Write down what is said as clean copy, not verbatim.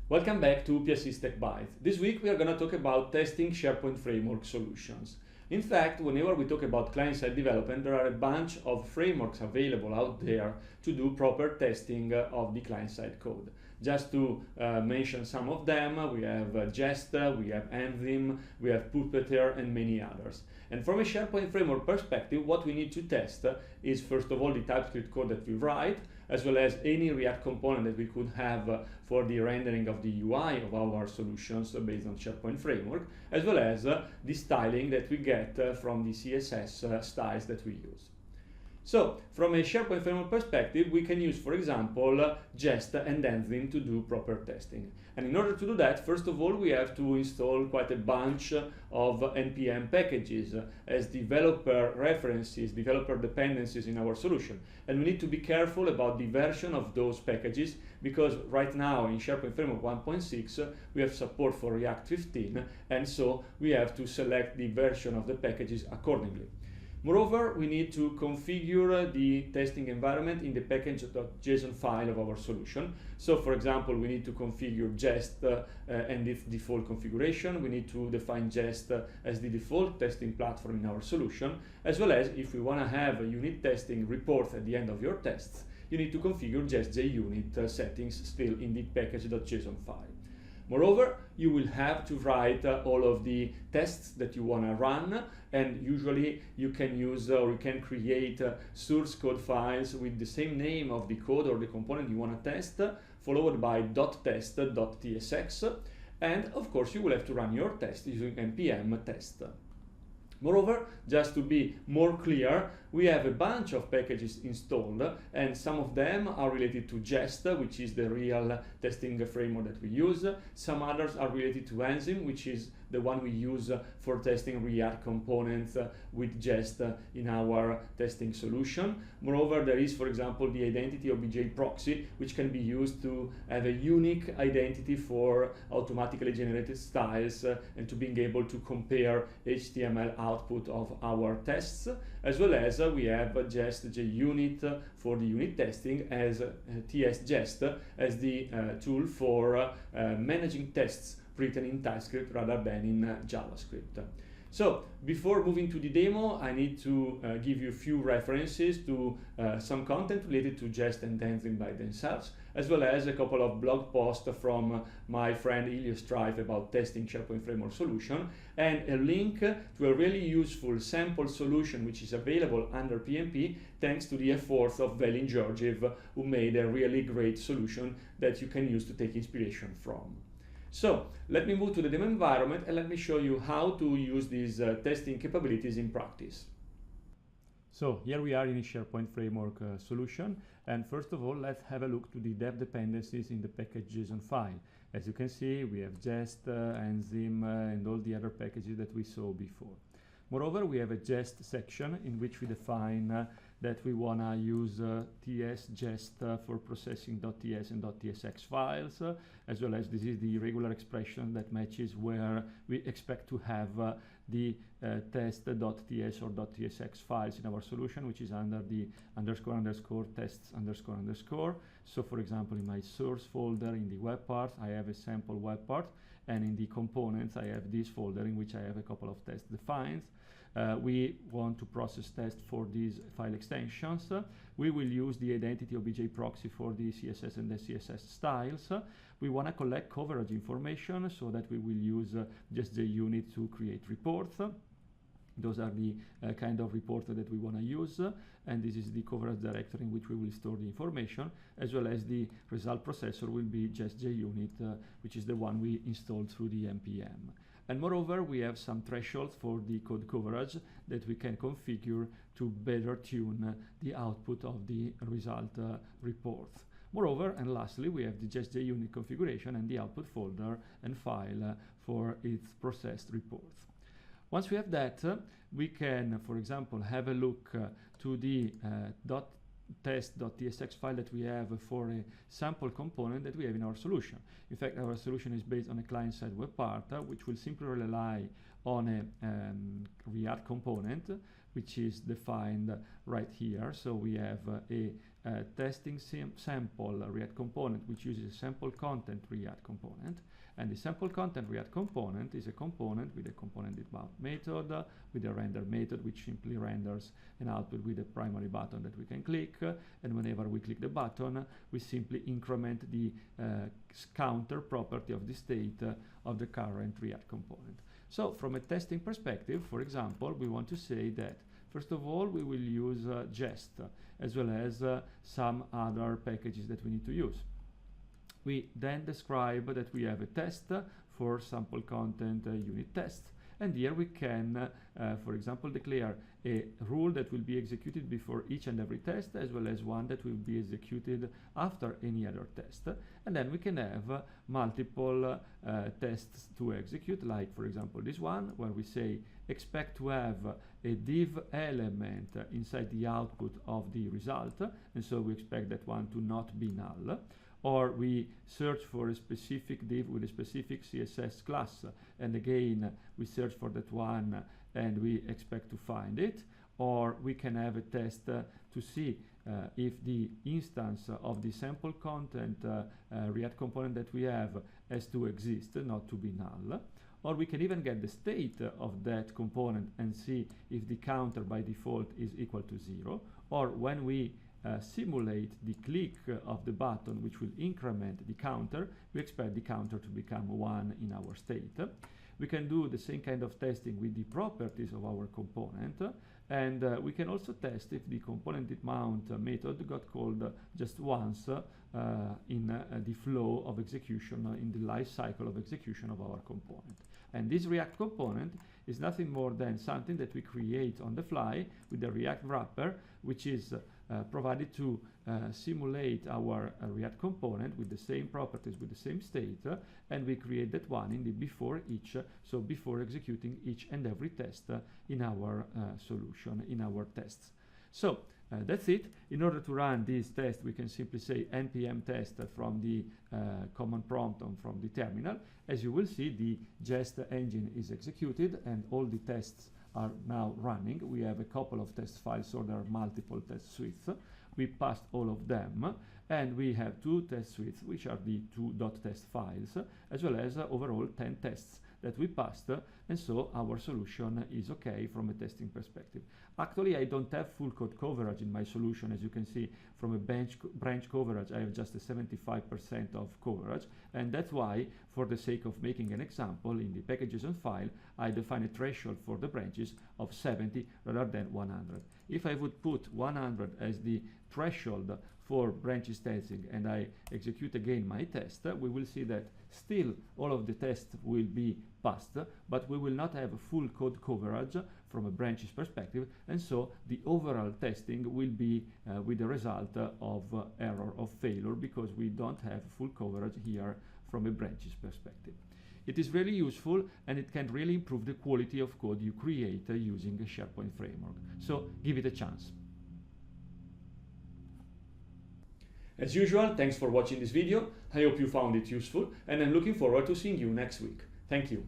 Welcome back to PSC Tech Byte. This week we are going to talk about testing SharePoint Framework solutions. In fact, whenever we talk about client-side development, there are a bunch of frameworks available out there to do proper testing of the client-side code. Just to mention some of them, we have Jest, we have Enzyme, we have Puppeteer, and many others. And from a SharePoint Framework perspective, what we need to test is first of all the TypeScript code that we write, as well as any React component that we could have for the rendering of the UI of our solutions based on SharePoint Framework, as well as the styling that we get from the CSS styles that we use. So, from a SharePoint Framework perspective, we can use, for example, Jest and Enzyme to do proper testing. And in order to do that, first of all, we have to install quite a bunch of NPM packages as developer references, developer dependencies in our solution. And we need to be careful about the version of those packages, because right now in SharePoint Framework 1.6, we have support for React 15, and so we have to select the version of the packages accordingly. Moreover, we need to configure the testing environment in the package.json file of our solution. So, for example, we need to configure Jest and its default configuration. We need to define Jest as the default testing platform in our solution, as well as if we want to have a unit testing report at the end of your tests, you need to configure Jest JUnit settings still in the package.json file. Moreover, you will have to write all of the tests that you want to run, and usually you can use or you can create source code files with the same name of the code or the component you want to test, followed by .test.tsx, and of course you will have to run your test using npm test. Moreover, just to be more clear, we have a bunch of packages installed, and some of them are related to Jest, which is the real testing framework that we use. Some others are related to Enzyme, which is the one we use for testing React components with Jest in our testing solution. Moreover, there is, for example, the identity obj proxy, which can be used to have a unique identity for automatically generated styles and to being able to compare HTML output of our tests, as well as we have Jest JUnit for the unit testing as TS Jest as the tool for managing tests written in TypeScript rather than in JavaScript. So, before moving to the demo, I need to give you a few references to some content related to Jest and Enzyme by themselves, as well as a couple of blog posts from my friend Ilya Strife about testing SharePoint Framework solution, and a link to a really useful sample solution which is available under PMP thanks to the efforts of Velin Georgiev, who made a really great solution that you can use to take inspiration from. So, let me move to the demo environment and let me show you how to use these testing capabilities in practice. So, here we are in a SharePoint Framework solution, and first of all, let's have a look to the dev dependencies in the package.json file. As you can see, we have Jest, Enzyme, and all the other packages that we saw before. Moreover, we have a Jest section in which we define that we want to use TS Jest for processing .ts and .tsx files, as well as this is the regular expression that matches where we expect to have the test.ts or .tsx files in our solution, which is under the __tests __. So, for example, in my source folder in the web part, I have a sample web part, and in the components, I have this folder in which I have a couple of tests defined. We want to process tests for these file extensions. We will use the identity obj proxy for the CSS and the CSS styles. We want to collect coverage information so that we will use Jest JUnit to create reports. Those are the kind of report that we want to use, and this is the coverage directory in which we will store the information, as well as the result processor will be Jest JUnit, which is the one we installed through the npm. And moreover, we have some thresholds for the code coverage that we can configure to better tune the output of the result report. Moreover, and lastly, we have the Jest JUnit configuration and the output folder and file for its processed reports. Once we have that, we can, for example, have a look to the test.tsx file that we have for a sample component that we have in our solution. In fact, our solution is based on a client-side web part, which will simply rely on a React component, which is defined right here. So we have a testing sample React component, which uses a sample content React component. And the sample content React component is a component with a component.mount method, with a render method, which simply renders an output with a primary button that we can click. And whenever we click the button, we simply increment the counter property of the state of the current React component. So from a testing perspective, for example, we want to say that first of all, we will use Jest, as well as some other packages that we need to use. We then describe that we have a test for sample content unit test. And here we can, for example, declare a rule that will be executed before each and every test, as well as one that will be executed after any other test. And then we can have multiple tests to execute, like, for example, this one, where we say expect to have a div element inside the output of the result. And so we expect that one to not be null. Or we search for a specific div with a specific CSS class, and again we search for that one and we expect to find it. Or we can have a test to see if the instance of the sample content React component that we have has to exist, not to be null. Or we can even get the state of that component and see if the counter by default is equal to 0. Or when we simulate the click of the button, which will increment the counter, we expect the counter to become 1 in our state. We can do the same kind of testing with the properties of our component, and we can also test if the component.mount method got called just once in the flow of execution, in the life cycle of execution of our component. And this React component is nothing more than something that we create on the fly with the React wrapper, which is provided to simulate our React component with the same properties, with the same state, and we create that one in the before each, so before executing each and every test in our solution, in our tests. So that's it. In order to run this test, we can simply say npm test from the command prompt from the terminal. As you will see, the Jest engine is executed and all the tests are now running. We have a couple of test files, so there are multiple test suites. We passed all of them, and we have 2 test suites, which are the 2.test files, as well as overall 10 tests that we passed, and so our solution is okay from a testing perspective. Actually, I don't have full code coverage in my solution. As you can see, from a branch coverage, I have just a 75% of coverage, and that's why, for the sake of making an example, in the packages and file, I define a threshold for the branches of 70 rather than 100. If I would put 100 as the threshold for branches testing and I execute again my test, we will see that still all of the tests will be passed, but we will not have a full code coverage from a branches perspective, and so the overall testing will be with the result of error, of failure, because we don't have full coverage here from a branches perspective. It is really useful, and it can really improve the quality of code you create using a SharePoint framework. So give it a chance. As usual, thanks for watching this video. I hope you found it useful, and I'm looking forward to seeing you next week. Thank you.